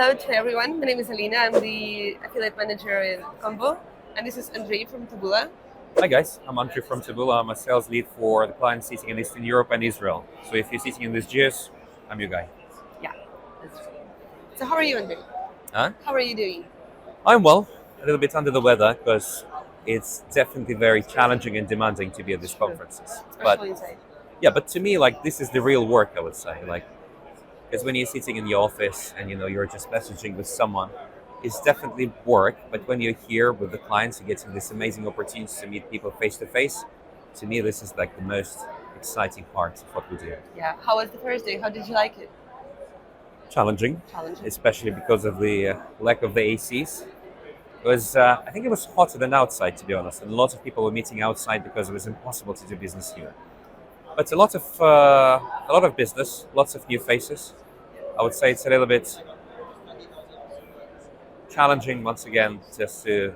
Hello to everyone. My name is Alina. I'm the affiliate manager in AdCombo, and this is Andrei from Taboola. Hi guys, I'm Andrew from Taboola. I'm a sales lead for the clients sitting in Eastern Europe and Israel. So if you're sitting in these gears, I'm your guy. Yeah, that's true. So how are you, Andrei? Huh? How are you doing? I'm well, a little bit under the weather because it's definitely very challenging and demanding to be at these True, conferences. But especially inside. yeah, but to me, like this is the real work, I would say. Like, because when you're sitting in the office and you're just messaging with someone, it's definitely work. But when you're here with the clients, you're getting this amazing opportunity to meet people face to face. To me, this is like the most exciting part of what we do. Yeah. How was the first day? How did you like it? Challenging, Challenging. especially because of the lack of the ACs. It was, I think it was hotter than outside, to be honest, and lots of people were meeting outside because it was impossible to do business here. But a lot of business, lots of new faces. I would say it's a little bit challenging once again just to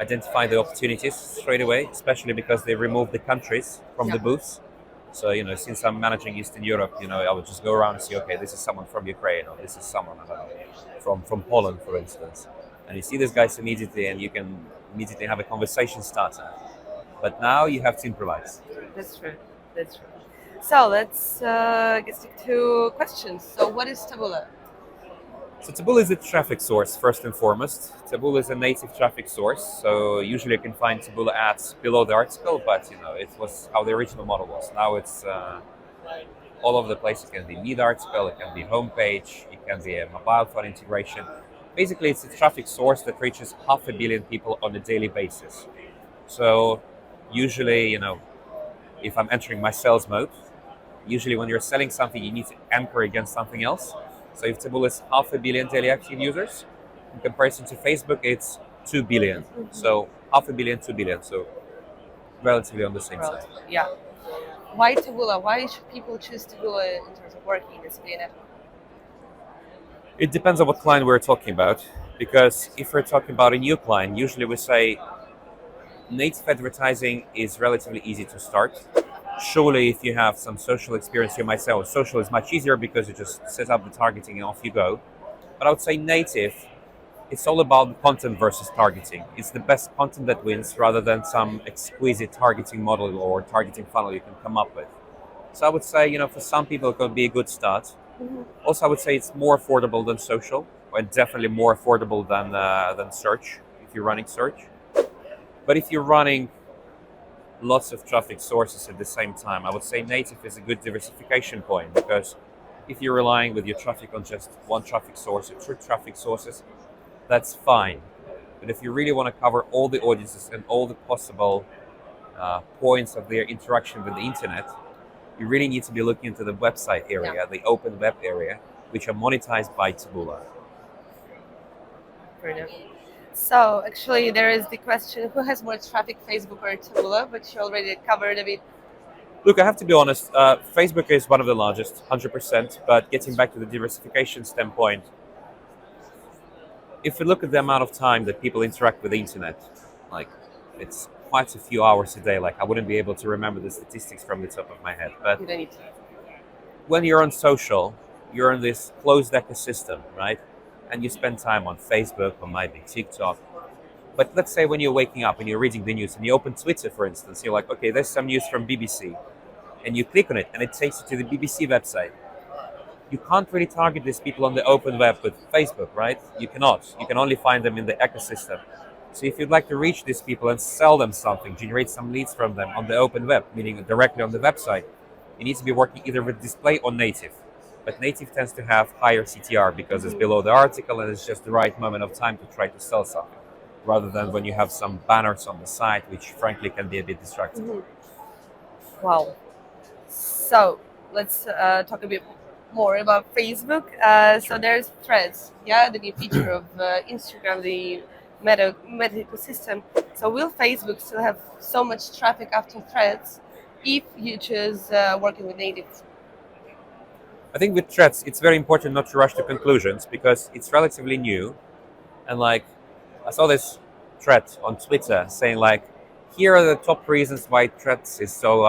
identify the opportunities straight away, especially because they removed the countries from Yeah. the booths. So, since I'm managing Eastern Europe, I would just go around and see, okay, this is someone from Ukraine, or this is someone, I don't know, from Poland, for instance. And you see these guys immediately, and you can immediately have a conversation starter. But now you have to improvise. That's true. That's true. So let's get stick to questions. So what is Taboola? So Taboola is a traffic source, first and foremost. Taboola is a native traffic source, so usually you can find Taboola ads below the article, but it was how the original model was. Now it's all over the place. It can be mid-article, it can be homepage, it can be a mobile phone integration. Basically, it's a traffic source that reaches 500 million people on a daily basis. So usually, if I'm entering my sales mode, usually when you're selling something, you need to anchor against something else. So if Taboola is 500 million daily active users, in comparison to Facebook, it's 2 billion. So 500 million, 2 billion. So relatively on the same side. Yeah. Why Taboola? Why should people choose Taboola in terms of working in this network? It depends on what client we're talking about. Because if we're talking about a new client, usually we say native advertising is relatively easy to start. Surely, if you have some social experience, you might say, oh, social is much easier because you just set up the targeting and off you go. But I would say native, it's all about content versus targeting. It's the best content that wins rather than some exquisite targeting model or targeting funnel you can come up with. So I would say, for some people, it could be a good start. Also, I would say it's more affordable than social, and definitely more affordable than search if you're running search. But if you're running lots of traffic sources at the same time, I would say native is a good diversification point, because if you're relying with your traffic on just one traffic source or two traffic sources, that's fine. But if you really want to cover all the audiences and all the possible points of their interaction with the internet, you really need to be looking into the website area, the open web area, which are monetized by Taboola. Fair enough. So actually, there is the question: who has more traffic, Facebook or Taboola? But you already covered a bit. Look, I have to be honest. Facebook is one of the largest, 100%. But getting back to the diversification standpoint, if we look at the amount of time that people interact with the internet, like it's quite a few hours a day. Like I wouldn't be able to remember the statistics from the top of my head. But You don't need to. when you're on social, you're in this closed ecosystem, right? And you spend time on Facebook or maybe TikTok. But let's say when you're waking up and you're reading the news and you open Twitter, for instance, you're like, okay, there's some news from BBC. And you click on it and it takes you to the BBC website. You can't really target these people on the open web with Facebook, right? You cannot. You can only find them in the ecosystem. So if you'd like to reach these people and sell them something, generate some leads from them on the open web, meaning directly on the website, you need to be working either with display or native. But native tends to have higher CTR because it's below the article and it's just the right moment of time to try to sell something, rather than when you have some banners on the site, which frankly can be a bit distracting. Wow. So let's talk a bit more about Facebook. So there's Threads, the new feature of Instagram, the Meta ecosystem. So will Facebook still have so much traffic after Threads if you choose working with natives? I think with Threads, it's very important not to rush to conclusions because it's relatively new. And like, I saw this thread on Twitter saying like, here are the top reasons why Threads is so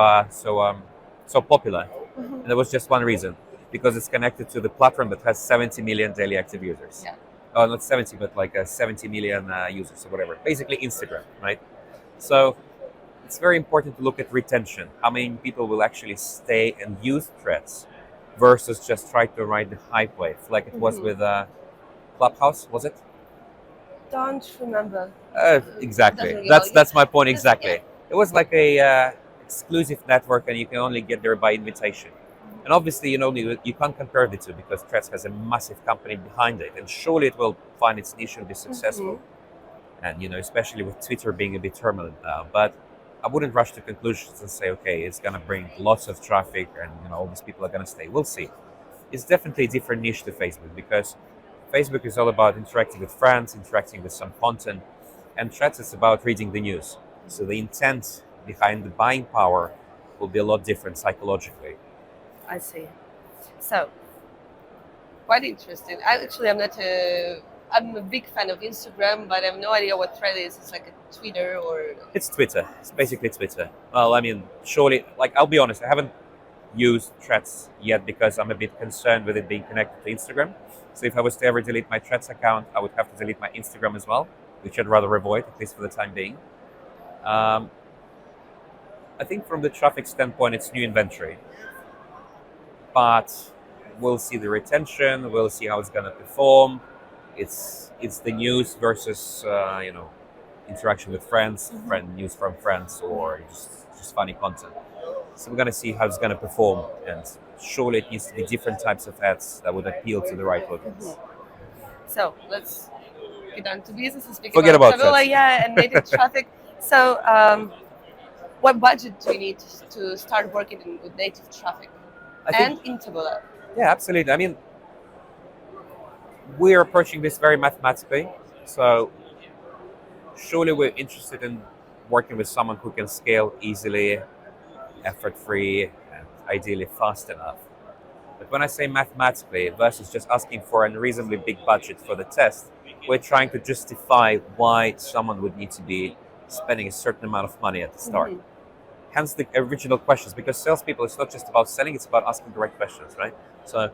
popular. And there was just one reason. because it's connected to the platform that has 70 million daily active users. Yeah. Oh, not 70, but like 70 million users or whatever. Basically Instagram, right? So it's very important to look at retention. How many people will actually stay and use threads versus just try to ride the hype wave, like it was with Clubhouse, was it? Don't remember. Exactly. Doesn't ring a bell. That's my point Yeah. exactly. It was like a exclusive network, and you can only get there by invitation. And obviously, you can't compare the two because Threads has a massive company behind it, and surely it will find its niche and be successful. And especially with Twitter being a bit turbulent now, but I wouldn't rush to conclusions and say, okay, it's gonna bring lots of traffic, and all these people are gonna stay. We'll see. It's definitely a different niche to Facebook because Facebook is all about interacting with friends, interacting with some content, and Threads is about reading the news. So the intent behind the buying power will be a lot different psychologically. I see. So, quite interesting. I'm not a. I'm a big fan of Instagram, but I have no idea what thread is. It's like a Twitter or. It's Twitter. It's basically Twitter. Well, I mean, surely, like, I'll be honest, I haven't used Threads yet because I'm a bit concerned with it being connected to Instagram. So if I was to ever delete my Threads account, I would have to delete my Instagram as well, which I'd rather avoid, at least for the time being. I think from the traffic standpoint, it's new inventory. But we'll see the retention, we'll see how it's going to perform. It's the news versus, interaction with friends, news from friends, or just funny content. So we're going to see how it's going to perform, and surely it needs to be different types of ads that would appeal to the right audience. So let's get down to business and speak Forget about Taboola, that. and native traffic. So, what budget do you need to start working with native traffic and in Taboola? Yeah, absolutely. I mean, we're approaching this very mathematically. So surely we're interested in working with someone who can scale easily, effort-free, and ideally fast enough. But when I say mathematically versus just asking for a reasonably big budget for the test, we're trying to justify why someone would need to be spending a certain amount of money at the start. Hence the original questions, because salespeople, it's not just about selling, it's about asking the right questions, right? So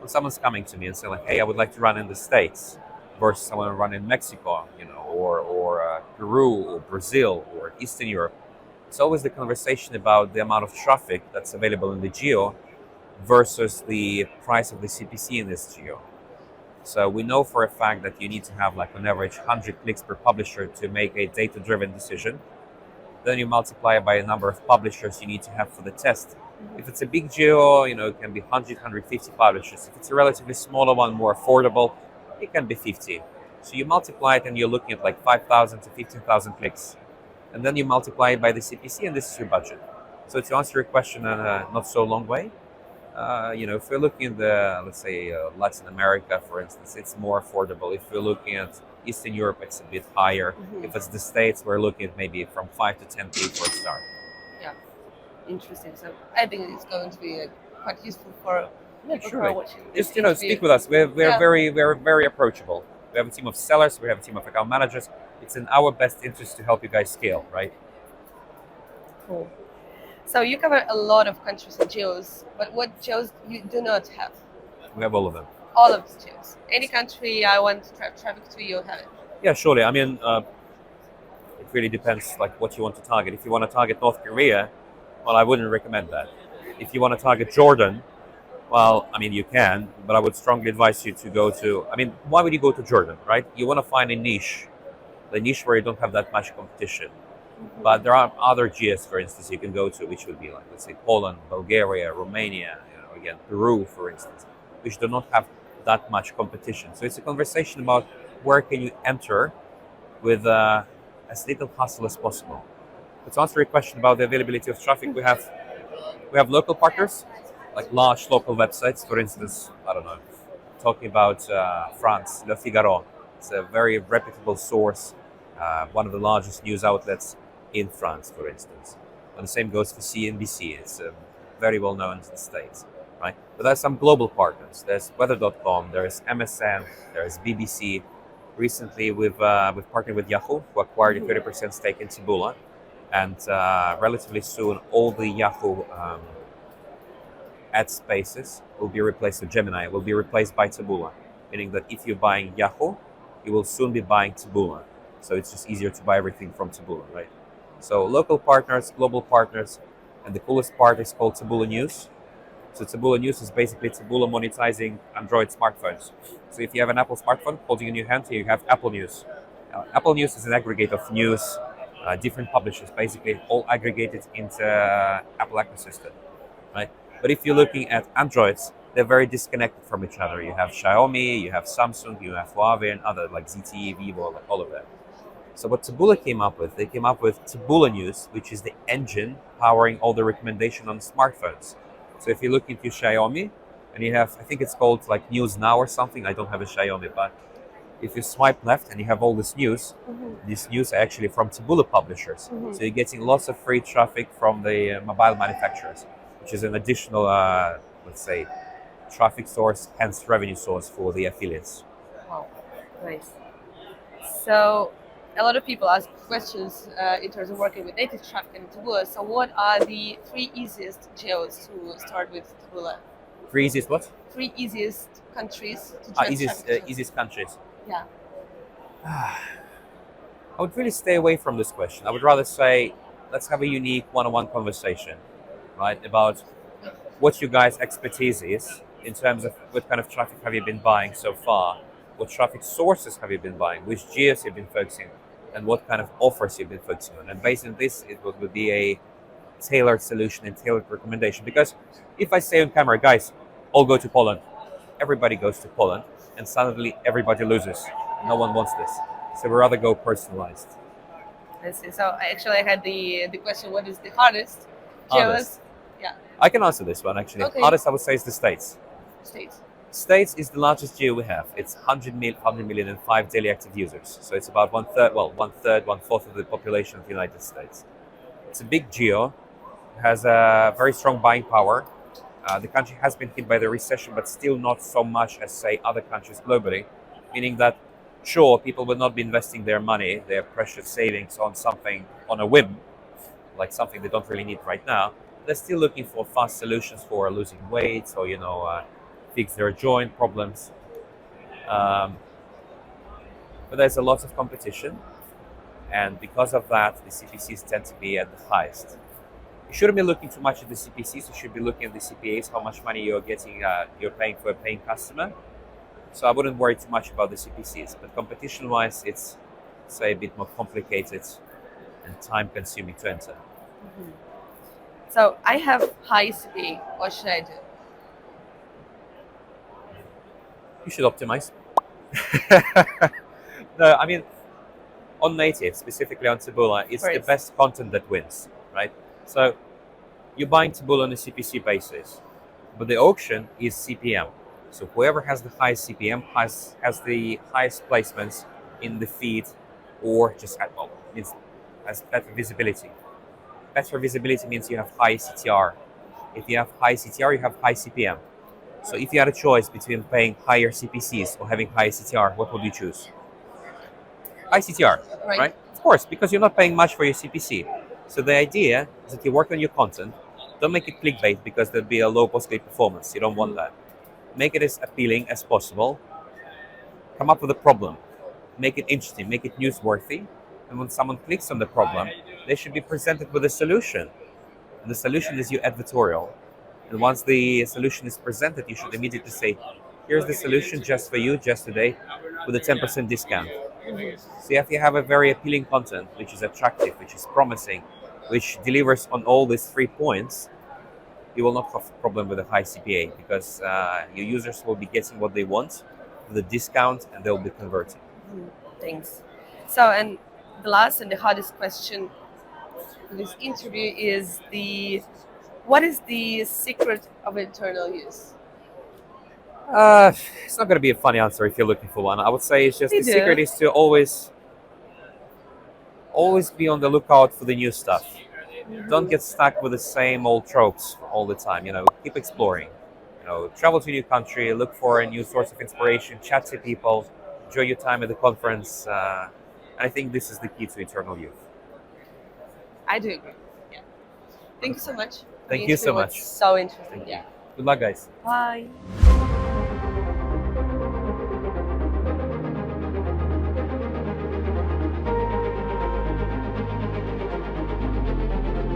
when someone's coming to me and saying, like, hey, I would like to run in the States versus I want to run in Mexico, or Peru or Brazil or Eastern Europe, it's always the conversation about the amount of traffic that's available in the geo versus the price of the CPC in this geo. So we know for a fact that you need to have, like, on average 100 clicks per publisher to make a data-driven decision. Then you multiply it by a number of publishers you need to have for the test. If it's a big geo, it can be 100, 150 publishers. If it's a relatively smaller one, more affordable, it can be 50. So you multiply it and you're looking at like 5,000 to 15,000 clicks. And then you multiply it by the CPC, and this is your budget. So to answer your question in a not so long way, if we're looking at let's say, Latin America, for instance, it's more affordable. If we're looking at Eastern Europe, it's a bit higher. If it's the States, we're looking at maybe from 5 to 10 K for a start. Yeah, interesting. So I think it's going to be quite useful for people who are watching. Just speak with us. We're very approachable. We have a team of sellers. We have a team of account managers. It's in our best interest to help you guys scale, right? Cool. So you cover a lot of countries and geos, but what geos you do not have? We have all of them. All of the geos. Any country I want to drive traffic to, you have it. Yeah, surely. I mean, it really depends, like, what you want to target. If you want to target North Korea, well, I wouldn't recommend that. If you want to target Jordan, well, I mean, you can, but I would strongly advise you to go to. I mean, why would you go to Jordan, right? You want to find a niche, the niche where you don't have that much competition. But there are other geos, for instance, you can go to, which would be like, let's say, Poland, Bulgaria, Romania, again, Peru, for instance, which do not have that much competition. So it's a conversation about where can you enter with as little hassle as possible. But to answer your question about the availability of traffic, we have local partners, like large local websites. For instance, I don't know, talking about France, Le Figaro. It's a very reputable source, one of the largest news outlets in France, for instance. And the same goes for CNBC. It's very well known in the States, right? But there's some global partners. There's weather.com, there's MSN, there's BBC. Recently, we've partnered with Yahoo, who acquired a 30% stake in Taboola. And relatively soon, all the Yahoo ad spaces will be replaced, so Gemini will be replaced by Taboola, meaning that if you're buying Yahoo, you will soon be buying Taboola. So it's just easier to buy everything from Taboola, right? So local partners, global partners, and the coolest part is called Taboola News. So Taboola News is basically Taboola monetizing Android smartphones. So if you have an Apple smartphone holding in your hand, you have Apple News. Apple News is an aggregate of news, different publishers, basically all aggregated into Apple ecosystem, right? But if you're looking at Androids, they're very disconnected from each other. You have Xiaomi, you have Samsung, you have Huawei, and other like ZTE, Vivo, like all of that. So what Taboola came up with, they came up with Taboola News, which is the engine powering all the recommendation on smartphones. So if you look into Xiaomi, and you have, I think it's called like News Now or something. I don't have a Xiaomi, but if you swipe left and you have all this news, this news are actually from Taboola publishers. So you're getting lots of free traffic from the mobile manufacturers, which is an additional, let's say, traffic source, hence revenue source for the affiliates. Wow, nice. So a lot of people ask questions in terms of working with native traffic and Taboola. So what are the three easiest geos to start with Taboola? Three easiest what? Three easiest countries to drive Easiest, traffic to. easiest countries. Yeah. I would really stay away from this question. I would rather say, let's have a unique one-on-one conversation, right, about what your guys' expertise is in terms of what kind of traffic have you been buying so far, what traffic sources have you been buying, which geos you've been focusing on, and what kind of offers you've been focusing on. And based on this, it would be a tailored solution and tailored recommendation. Because if I say on camera, guys, all go to Poland, everybody goes to Poland, and suddenly everybody loses. No one wants this. So we rather go personalized. I see. So I had the question, what is the hardest Hardest. geos? Yeah, I can answer this one actually. Okay. Hardest I would say is the States. states. States is the largest geo we have. It's 100 million and 5 daily active users. So it's about one third, one fourth of the population of the United States. It's a big geo, has a very strong buying power. The country has been hit by the recession, but still not so much as, say, other countries globally, meaning that, sure, people will not be investing their money, their precious savings on something on a whim, like something they don't really need right now. They're still looking for fast solutions for losing weight or, fix their joint problems. But there's a lot of competition, and because of that, the CPCs tend to be at the highest. You shouldn't be looking too much at the CPCs. You should be looking at the CPAs, how much money you're getting, you're paying for a paying customer. So I wouldn't worry too much about the CPCs. But competition-wise, it's, say, a bit more complicated and time-consuming to enter. So I have high CPA. What should I do? You should optimize. No, I mean, on native, specifically on Taboola, it's the Right. best content that wins, right? So you're buying Taboola on a CPC basis, but the auction is CPM. So whoever has the highest CPM has the highest placements in the feed, or just has better visibility. Better visibility means you have high CTR. If you have high CTR, you have high CPM. So if you had a choice between paying higher CPCs or having high CTR, what would you choose? High CTR, Right. right? Of course, because you're not paying much for your CPC. So the idea is that you work on your content. Don't make it clickbait because there'll be a low possibility performance. You don't want that. Make it as appealing as possible. Come up with a problem. Make it interesting. Make it newsworthy. And when someone clicks on the problem, they should be presented with a solution. And the solution is your advertorial. And once the solution is presented, you should immediately say, here's the solution just for you, just today, with a 10% discount. So if you have a very appealing content, which is attractive, which is promising, which delivers on all these 3 points, you will not have a problem with a high CPA because your users will be getting what they want with a discount and they'll be converting. Thanks. So, and the last and the hardest question for this interview is what is the secret of internal use? It's not going to be a funny answer if you're looking for one. I would say it's just We the do. secret is to always be on the lookout for the new stuff. Don't get stuck with the same old tropes all the time. Keep exploring. Travel to a new country, look for a new source of inspiration, chat to people, enjoy your time at the conference. I think this is the key to eternal youth. I do agree. Yeah. Thank you so much. Thank The you so interview was much. So interesting. Thank you. Yeah. Good luck, guys. Bye.